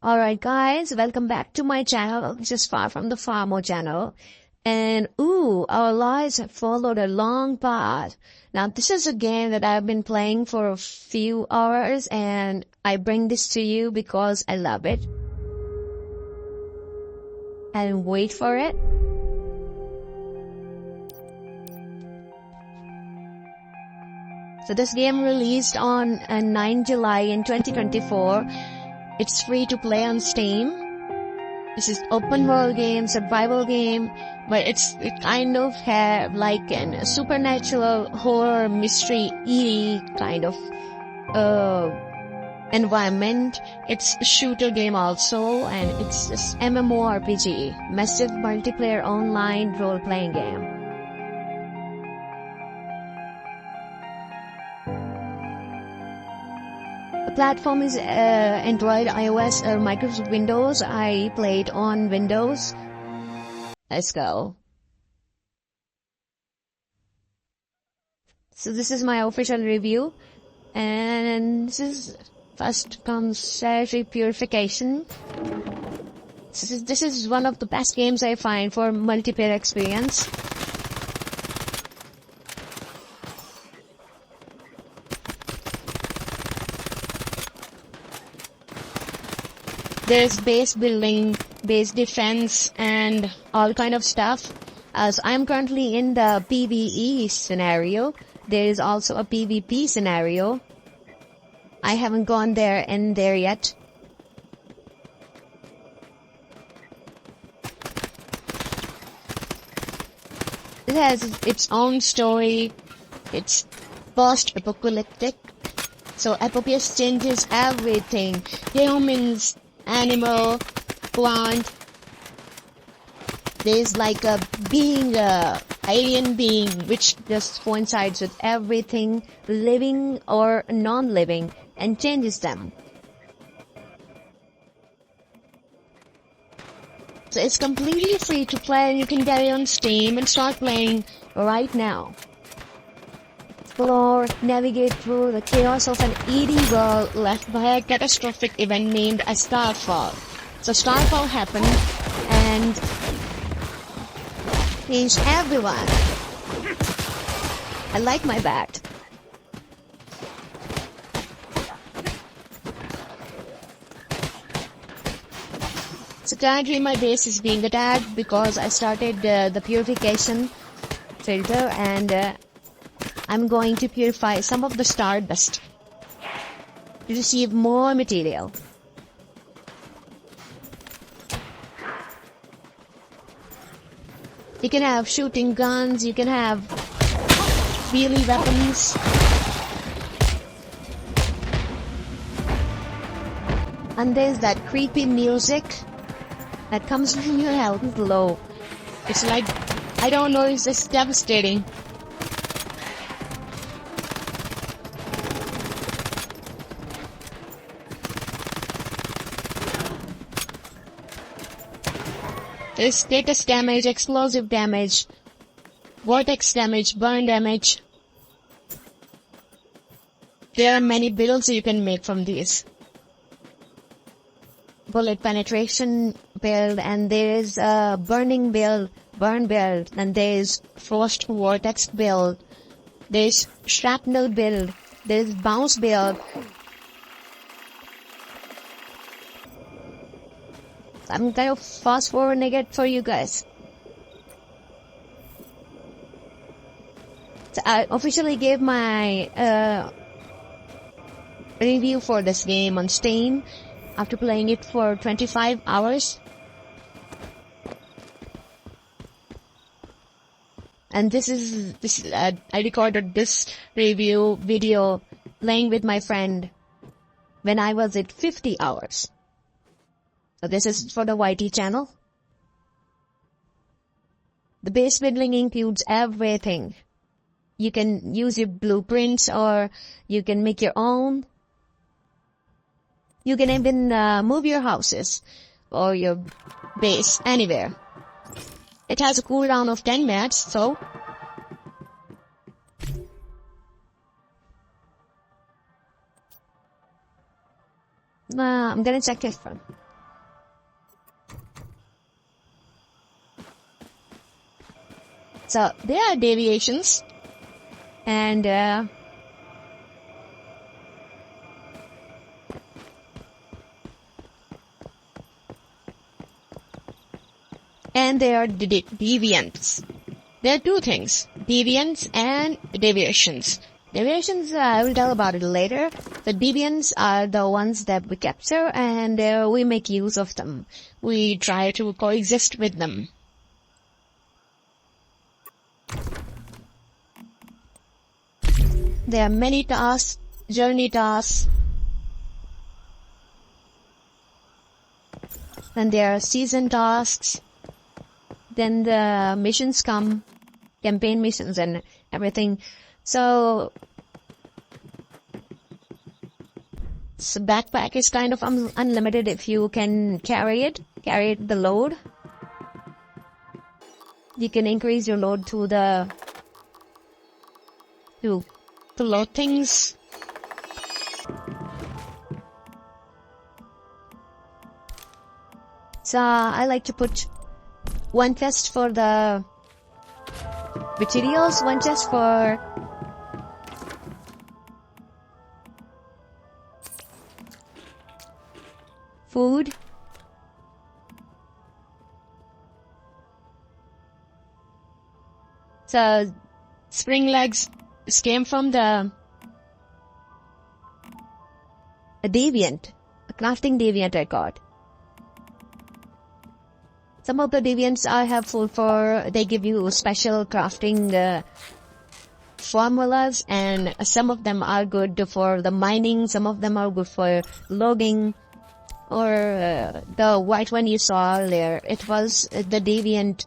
Alright guys, welcome back to my channel, which is Far from the Farmer channel. And our lives have followed a long path. Now this is a game that I've been playing for a few hours and I bring this to you because I love it. And wait for it. So this game released on 9 July in 2024. It's free to play on Steam. This is open world game, survival game, but it kind of have like a supernatural horror mystery kind of environment. It's a shooter game also, and it's just MMORPG, massive multiplayer online role-playing game. The platform is Android, iOS, or Microsoft Windows. I played on Windows. Let's go. So this is my official review, and this is first comes Surgery Purification. This is one of the best games I find for multiplayer experience. There's base building, base defense, and all kind of stuff. As I'm currently in the PvE scenario, there is also a PvP scenario. I haven't gone there yet. It has its own story. It's post-apocalyptic. So apocalypse changes everything. Humans, animal, plant. There's like a being, alien being, which just coincides with everything living or non-living and changes them. So it's completely free to play, and you can get it on Steam and start playing right now. Explore, navigate through the chaos of an eerie world left by a catastrophic event named a starfall. So starfall happened and changed everyone. I like my bat. So currently my base is being attacked because I started the purification filter, and I'm going to purify some of the stardust to receive more material. You can have shooting guns, you can have melee weapons. And there's that creepy music that comes when your health is low. It's like, I don't know, it's just devastating. There's status damage, explosive damage, vortex damage, burn damage. There are many builds you can make from these. Bullet penetration build, and there is a burning build, burn build, and there is frost vortex build. There is shrapnel build. There is bounce build. I'm kind of fast forwarding it for you guys. So I officially gave my review for this game on Steam after playing it for 25 hours. And I recorded this review video playing with my friend when I was at 50 hours. So this is for the YT channel. The base building includes everything. You can use your blueprints or you can make your own. You can even move your houses or your base anywhere. It has a cooldown of 10 minutes, so I'm gonna check it from. So there are deviations, and there are deviants. There are two things, deviants and deviations. Deviations, I will tell about it later. The deviants are the ones that we capture and we make use of them. We try to coexist with them. There are many tasks, journey tasks, and there are season tasks. Then the missions come, campaign missions and everything. So backpack is kind of unlimited if you can carry the load. You can increase your load to load things. So I like to put one chest for the materials, one chest for food, so spring legs came from a deviant, a crafting deviant I got. Some of the deviants are helpful they give you special crafting formulas, and some of them are good for the mining, some of them are good for logging, or the white one you saw earlier, it was the deviant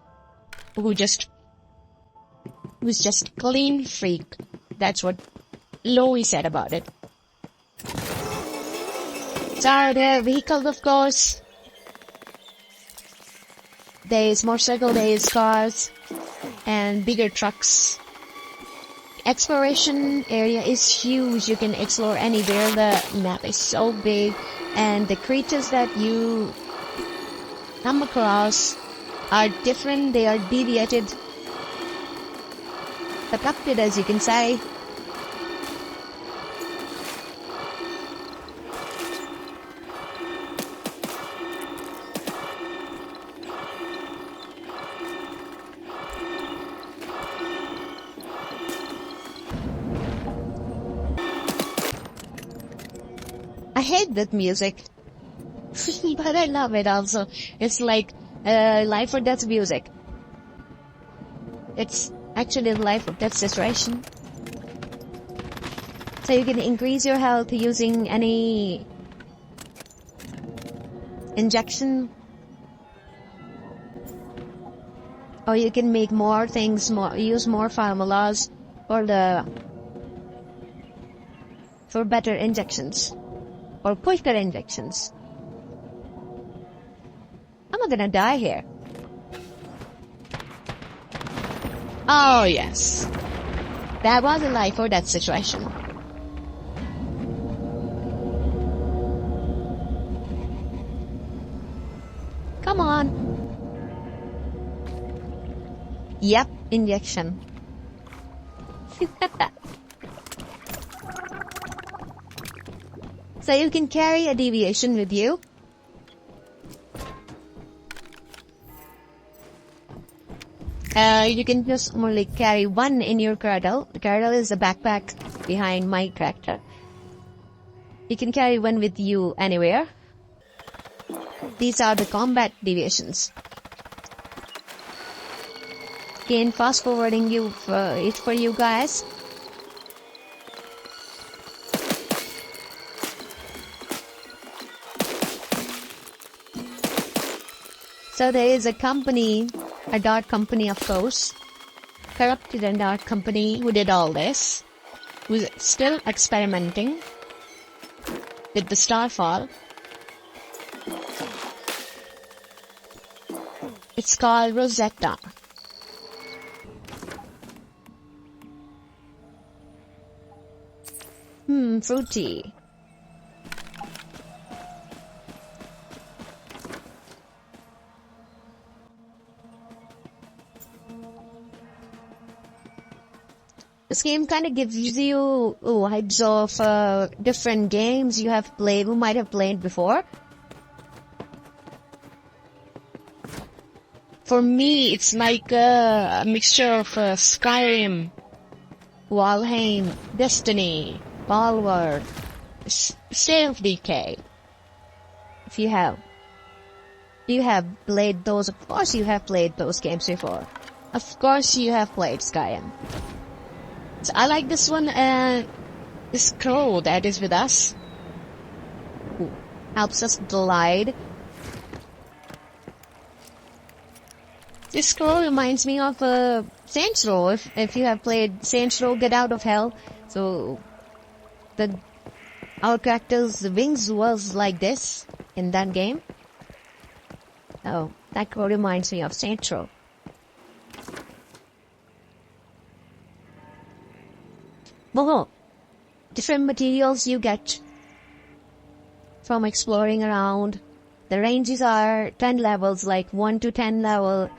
who's just clean freak. That's what Lois said about it. So the vehicles, of course. There's motorcycle, there's cars, and bigger trucks. Exploration area is huge. You can explore anywhere. The map is so big, and the creatures that you come across are different. They are deviated, adapted, as you can say. I hate that music, but I love it also. It's like life or death music. It's actually a life or death situation. So you can increase your health using any injection, or you can make more things, use more formulas for better injections or quicker injections. I'm not gonna die here. Oh yes, that was a life or death situation. Come on. Yep, injection. So you can carry a deviation with you. You can just only carry one in your cradle. The cradle is a backpack behind my character. You can carry one with you anywhere. These are the combat deviations. Again, fast forwarding it for you guys. So there is a company, a dark company, of course, corrupted and dark company who did all this, who's still experimenting with the starfall. It's called Rosetta. Fruity. This game kind of gives you vibes of different games you might have played before. For me, it's like a mixture of Skyrim, Valheim, Destiny, Balward, State of Decay. If you have played those, of course you have played those games before. Of course you have played Skyrim. So I like this one, this crow that is with us, who helps us glide. This crow reminds me of Saints Row. If you have played Saints Row Get Out of Hell, so our character's wings was like this in that game. Oh, that crow reminds me of Saints Row. Well, different materials you get from exploring around. The ranges are 10 levels, like 1 to 10 level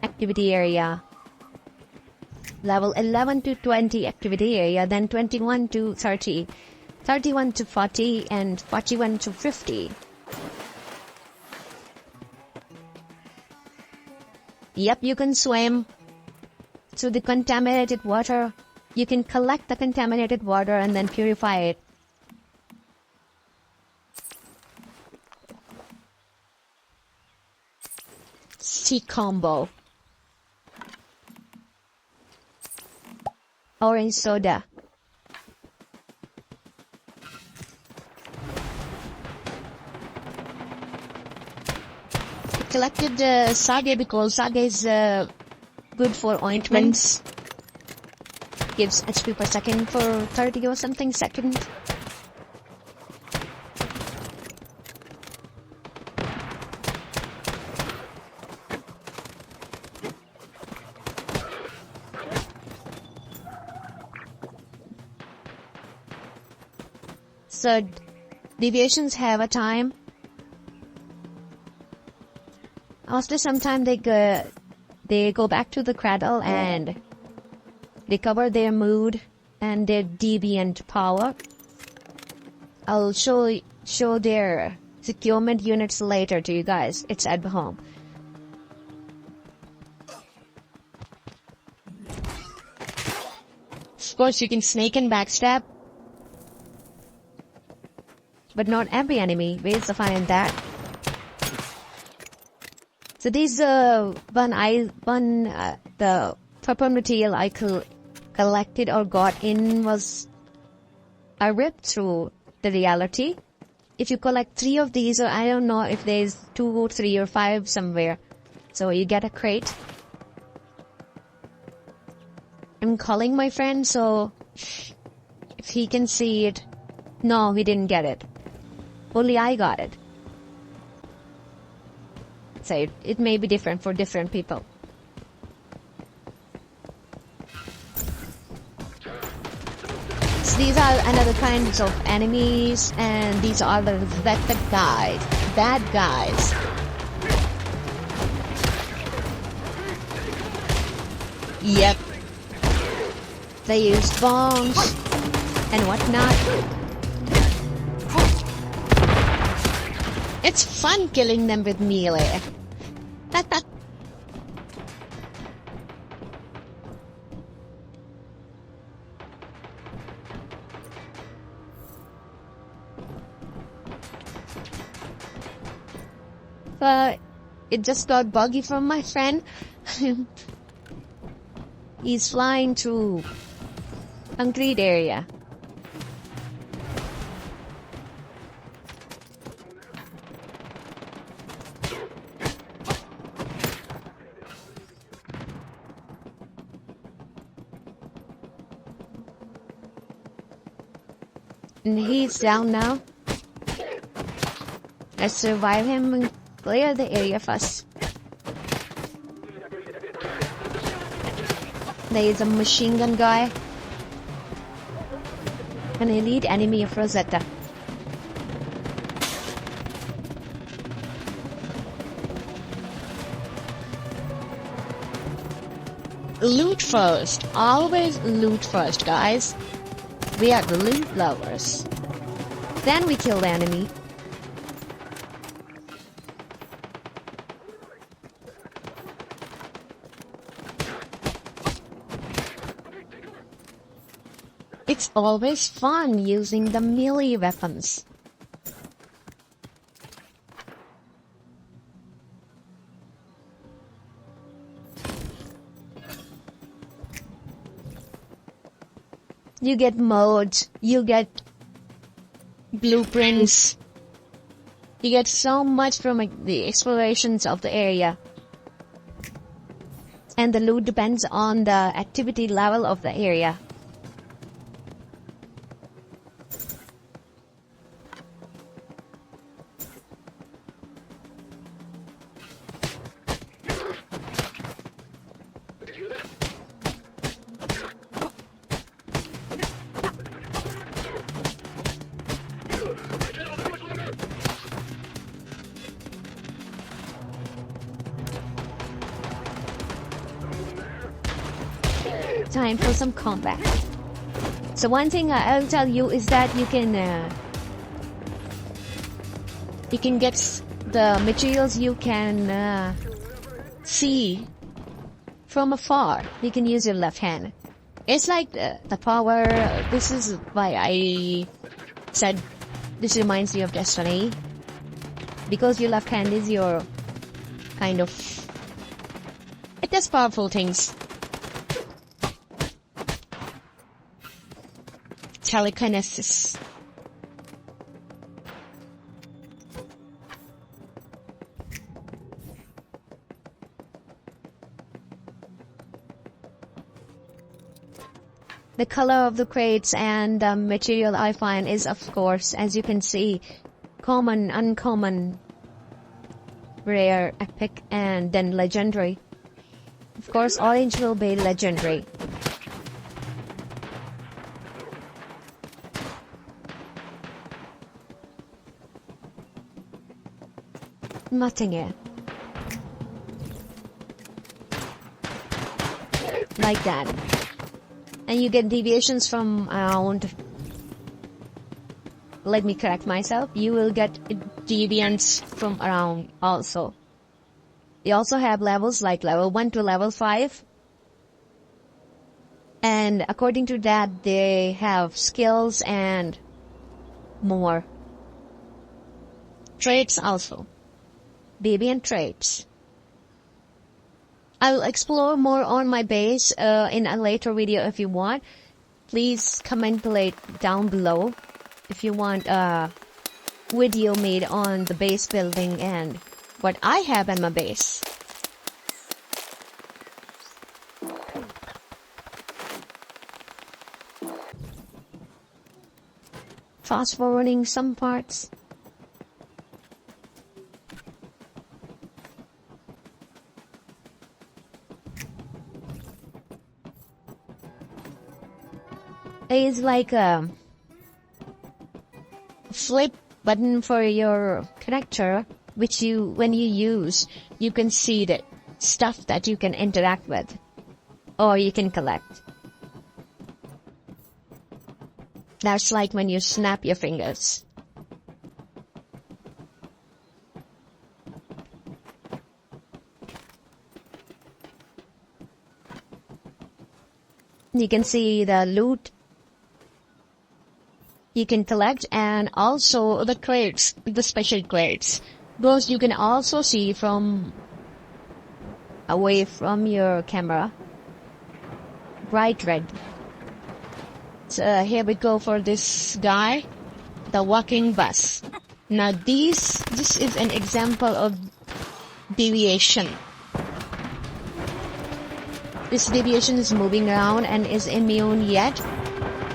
activity area. Level 11 to 20 activity area, then 21 to 30, 31 to 40, and 41 to 50. Yep, you can swim through the contaminated water. You can collect the contaminated water and then purify it. C combo. Orange soda. Collected sage because sage is good for ointments. Gives HP per second for 30 or something seconds. So deviations have a time. After some time they go back to the cradle and recover their mood and their deviant power. I'll show their securement units later to you guys. It's at home. Of course, you can snake and backstab, but not every enemy. Where's the fun in that? So these the purple material I collected or got in was I ripped through the reality. If you collect 3 of these, or I don't know if there's 2 or 3 or 5 somewhere, so you get a crate. I'm calling my friend, so if he can see it. No, he didn't get it. Only I got it. So it may be different for different people. So these are another kinds of enemies, and these are the bad guys. Yep. They use bombs and whatnot. It's fun killing them with melee. But it just got buggy from my friend. He's flying through concrete area. And he's down now. Let's survive him and clear the area first. There is a machine gun guy. An elite enemy of Rosetta. loot first. Always loot first, guys. We are the loot lovers. Then we kill the enemy. It's always fun using the melee weapons. You get modes, you get blueprints, you get so much from the explorations of the area. And the loot depends on the activity level of the area. Time for some combat. So one thing I'll tell you is that you can get the materials you can see from afar. You can use your left hand. It's like the power. This is why I said this reminds you of Destiny, because your left hand is your kind of. It does powerful things. Telekinesis. The color of the crates and the material I find is, of course, as you can see, common, uncommon, rare, epic, and then legendary. Of course, orange will be legendary. Nothing here. Like that. And you get deviations from around. Let me correct myself. You will get deviants from around also. They also have levels like level 1 to level 5. And according to that, they have skills and more. Traits also. Deviant traits. I will explore more on my base in a later video if you want. Please comment down below if you want a video made on the base building and what I have in my base. Fast forwarding some parts. It's like a flip button for your character, which when you use, you can see the stuff that you can interact with, or you can collect. That's like when you snap your fingers. You can see the loot you can collect, and also the crates, the special crates. Those you can also see from away from your camera. Bright red. So here we go for this guy, the walking bus. Now this is an example of deviation. This deviation is moving around and is immune yet.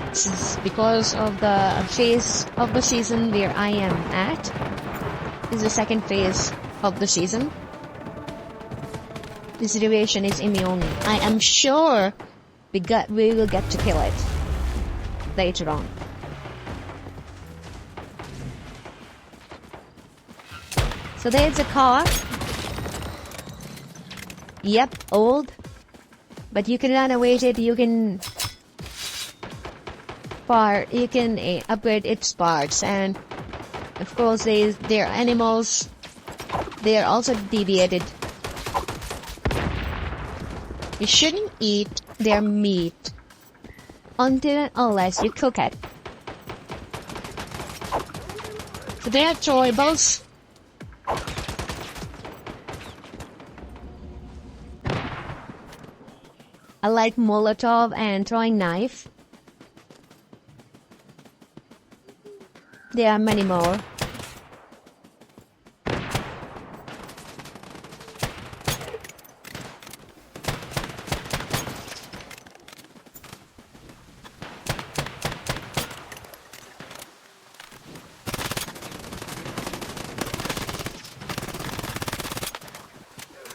This is because of the phase of the season where I am at. This is the second phase of the season. This deviation is immune. I am sure we will get to kill it later on. So there's a car. Yep, old. But you can run away with it, you can upgrade its parts, and of course they're animals. They are also deviated. You shouldn't eat their meat until and unless you cook it. So they are throwables. I like Molotov and throwing knife. There are many more.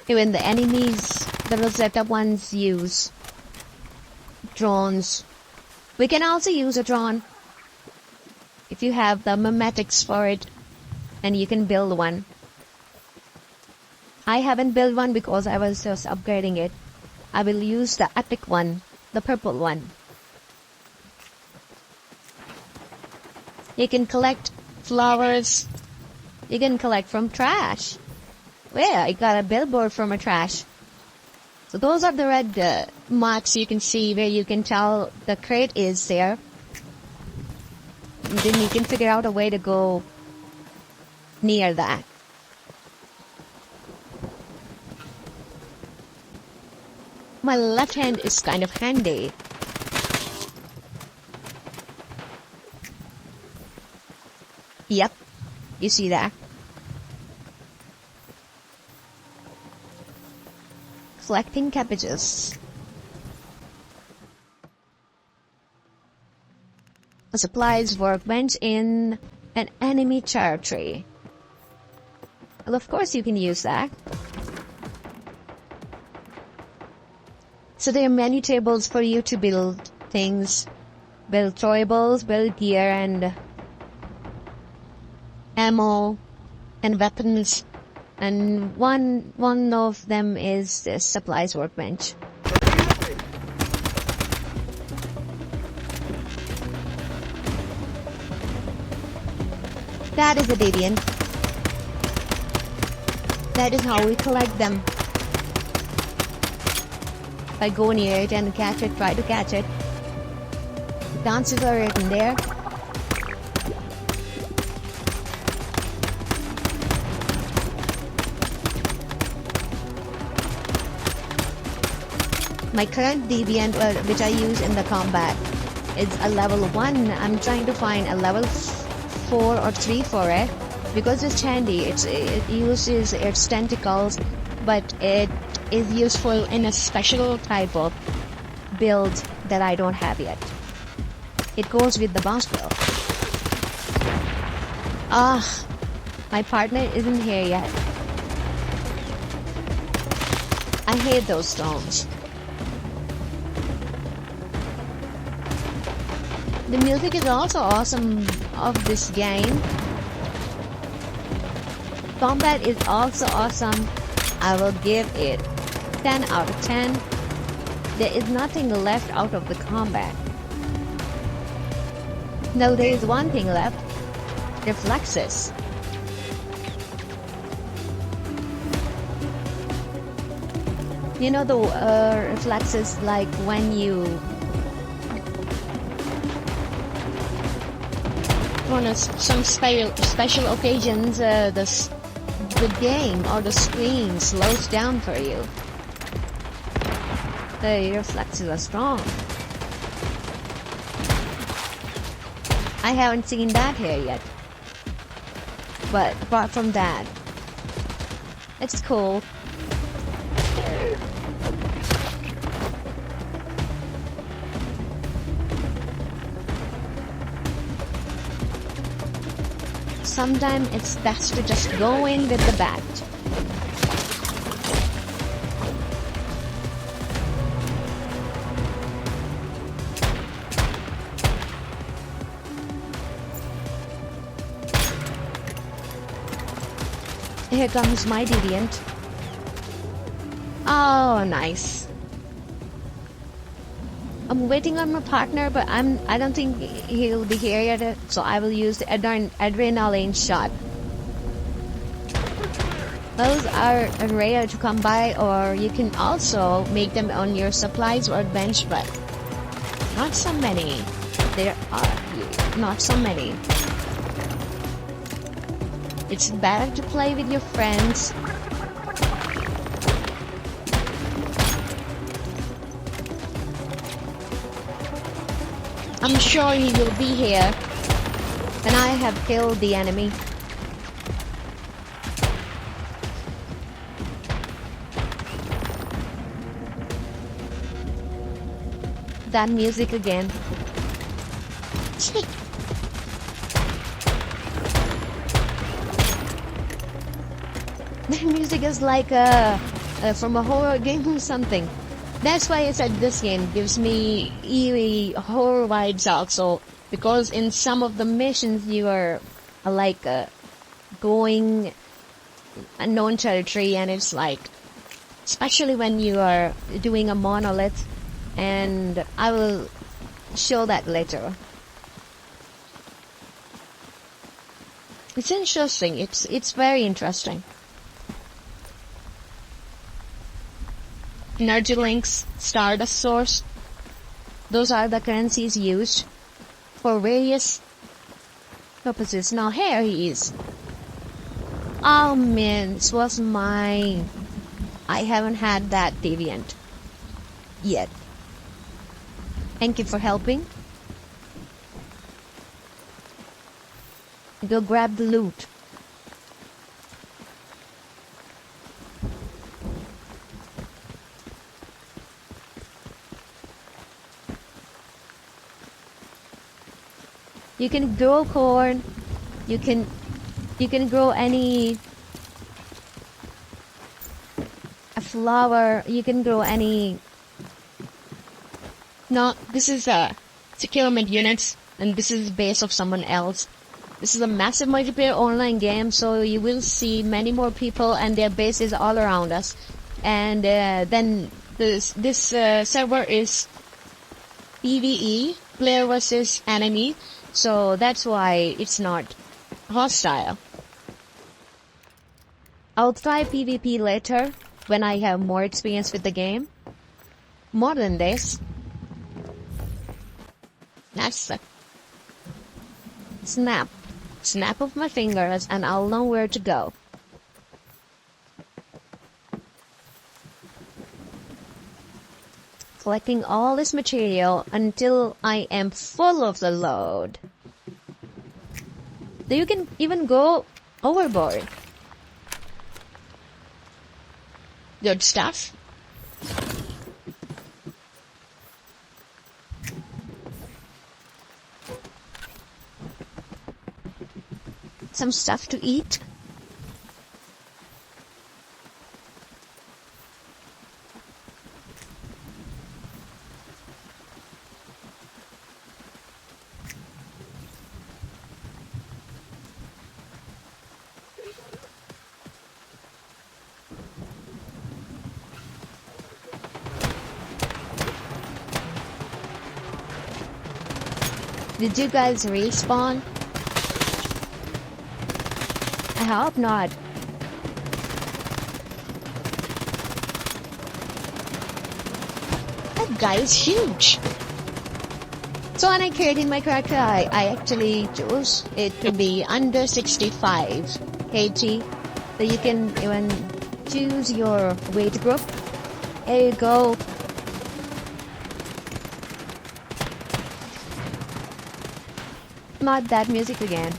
Even the enemies, the Rosetta ones, use drones. We can also use a drone if you have the memetics for it, and you can build one. I haven't built one because I was just upgrading it. I will use the epic one, the purple one. You can collect flowers. You can collect from trash. Well, I got a billboard from a trash. So those are the red marks you can see where you can tell the crate is there. And then you can figure out a way to go near that. My left hand is kind of handy. Yep, you see that? Collecting cabbages. A supplies workbench in an enemy territory. Well, of course you can use that. So there are many tables for you to build things. Build throwables, build gear and ammo and weapons. And one of them is the supplies workbench. That is a deviant. That is how we collect them. If I go near it and catch it, try to catch it. The chances are written there. My current deviant, which I use in the combat, is a level 1. I'm trying to find a level 4 or 3 for it. Because it's handy, it uses its tentacles, but it is useful in a special type of build that I don't have yet. It goes with the boss build. My partner isn't here yet. I hate those stones. The music is also awesome of this game. Combat is also awesome. I will give it 10 out of 10. There is nothing left out of the combat. No, there is one thing left. Reflexes. You know the reflexes, like when you on some special occasions, the game or the screen slows down for you. The reflexes are strong. I haven't seen that here yet. But apart from that, it's cool. Sometimes it's best to just go in with the bat. Here comes my deviant. Oh, nice. I'm waiting on my partner, but I don't think he'll be here yet, so I will use the adrenaline shot. Those are rare to come by, or you can also make them on your supplies or bench, but not so many. There are not so many. It's better to play with your friends. I'm sure he will be here when I have killed the enemy. That music again. That music is like from a horror game or something. That's why I said this game gives me eerie horror vibes also, because in some of the missions you are like going unknown territory, and it's like, especially when you are doing a monolith, and I will show that later. It's interesting. It's very interesting. Energy links, Stardust source. Those are the currencies used for various purposes. Now here he is. Oh man, this was mine. I haven't had that deviant yet. Thank you for helping. Go grab the loot. You can grow corn. You can grow a flower. You can grow any. No, this is a securement units, and this is base of someone else. This is a massive multiplayer online game, so you will see many more people and their bases all around us. And then this server is PvE, player versus enemy, so that's why it's not hostile. I'll try PvP later when I have more experience with the game. More than this. That's a snap of my fingers, and I'll know where to go. Collecting all this material until I am full of the load. So you can even go overboard. Good stuff. Some stuff to eat. Did you guys respawn? I hope not. That guy is huge. So when I created my character, I actually chose it to be under 65 kg. So you can even choose your weight group. There you go. Not that music again.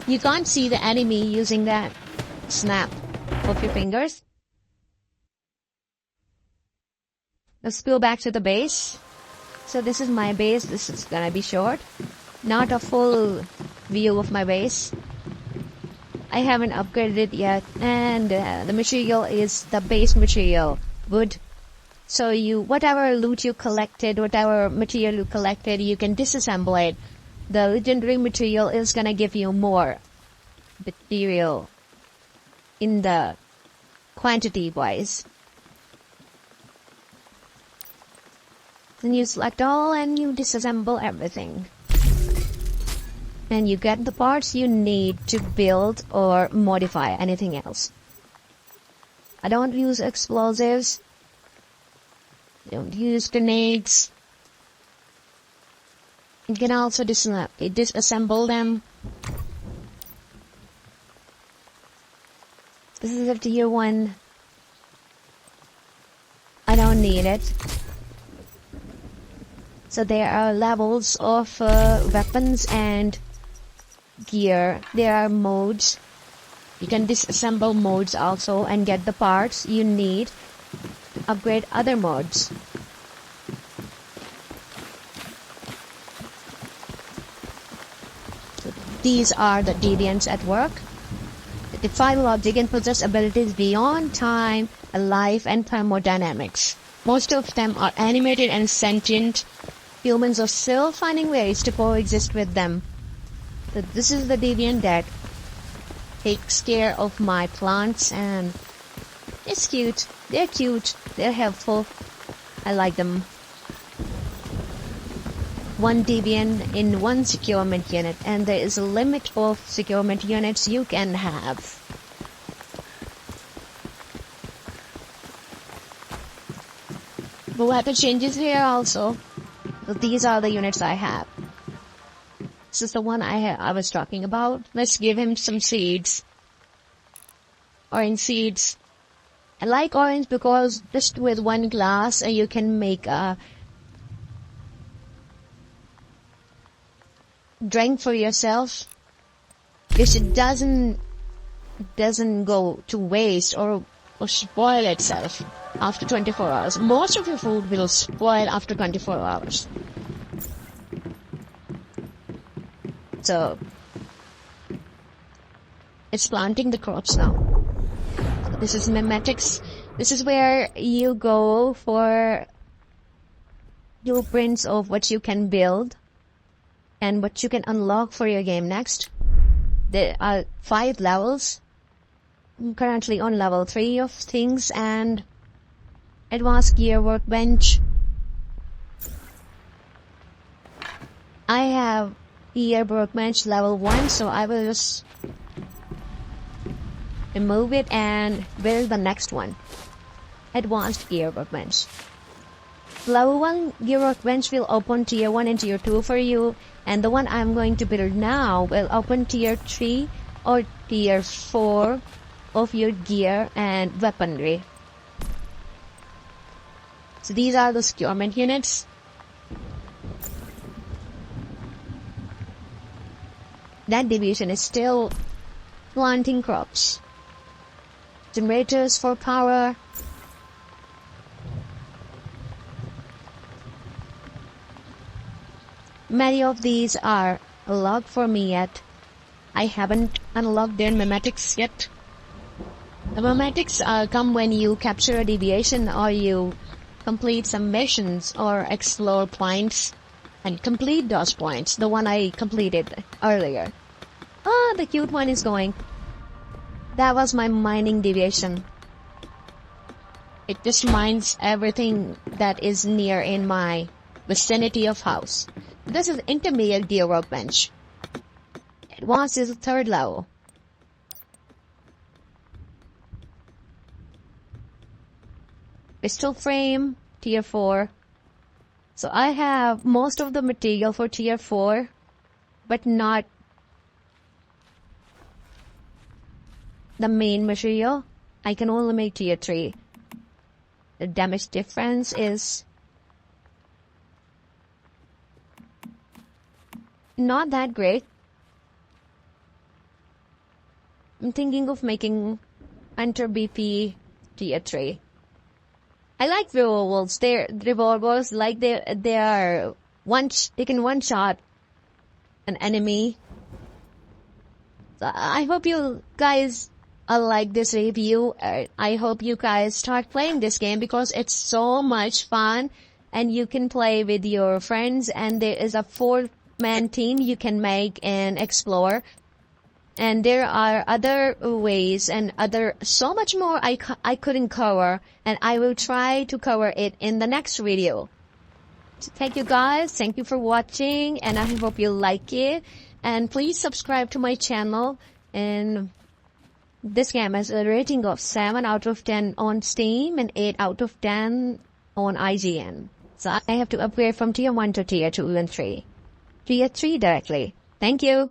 You can't see the enemy using that snap of your fingers. Let's go back to the base. So this is my base. This is gonna be short. Not a full view of my base. I haven't upgraded it yet, and the material is the base material, wood. So whatever loot you collected, whatever material you collected, you can disassemble it. The legendary material is gonna give you more material in the quantity wise. Then you select all and you disassemble everything. And you get the parts you need to build or modify anything else. I don't use explosives. I don't use grenades. You can also disassemble them. This is a tier 1. I don't need it. So there are levels of weapons and gear. There are modes. You can disassemble modes also and get the parts you need to upgrade other modes. So these are the deviants at work. They defy logic and possess abilities beyond time, life, and thermodynamics. Most of them are animated and sentient. Humans are still finding ways to coexist with them. So this is the deviant that takes care of my plants, and it's cute. They're cute. They're helpful. I like them. One deviant in one securement unit, and there is a limit of securement units you can have. The weather changes here also. So these are the units I have. This is the one I was talking about. Let's give him some seeds. Orange seeds. I like orange because just with one glass you can make a drink for yourself. If it doesn't go to waste or spoil itself after 24 hours. Most of your food will spoil after 24 hours. So it's planting the crops now. So this is memetics. This is where you go for blueprints of what you can build and what you can unlock for your game next. There are 5 levels. I'm currently on level 3 of things, and advanced gear workbench. I have gear workbench level 1, so I will just remove it and build the next one. Advanced gear workbench. Level 1 gear workbench will open tier 1 and tier 2 for you, and the one I'm going to build now will open tier 3 or tier 4 of your gear and weaponry. So these are the securement units. That division is still planting crops. Generators for power. Many of these are unlocked for me yet. I haven't unlocked their memetics yet. The memetics come when you capture a deviation or you complete some missions or explore points and complete those points. The one I completed earlier. Ah, the cute one is going. That was my mining deviation. It just mines everything that is near in my vicinity of house. This is intermediate gear workbench. Advanced is the 3rd level. Pistol frame, tier 4. So I have most of the material for tier 4, but not the main material. I can only make tier 3. The damage difference is not that great. I'm thinking of making Hunter BP tier 3. I like revolvers. They're revolvers, like they are they can one shot an enemy. So I hope you guys like this review. I hope you guys start playing this game because it's so much fun, and you can play with your friends, and there is a 4-man team you can make and explore. And there are other ways and so much more I couldn't cover, and I will try to cover it in the next video. So thank you guys. Thank you for watching, and I hope you like it. And please subscribe to my channel. And this game has a rating of 7 out of 10 on Steam and 8 out of 10 on IGN. So I have to upgrade from tier 1 to tier 2 and 3. Tier 3 directly. Thank you.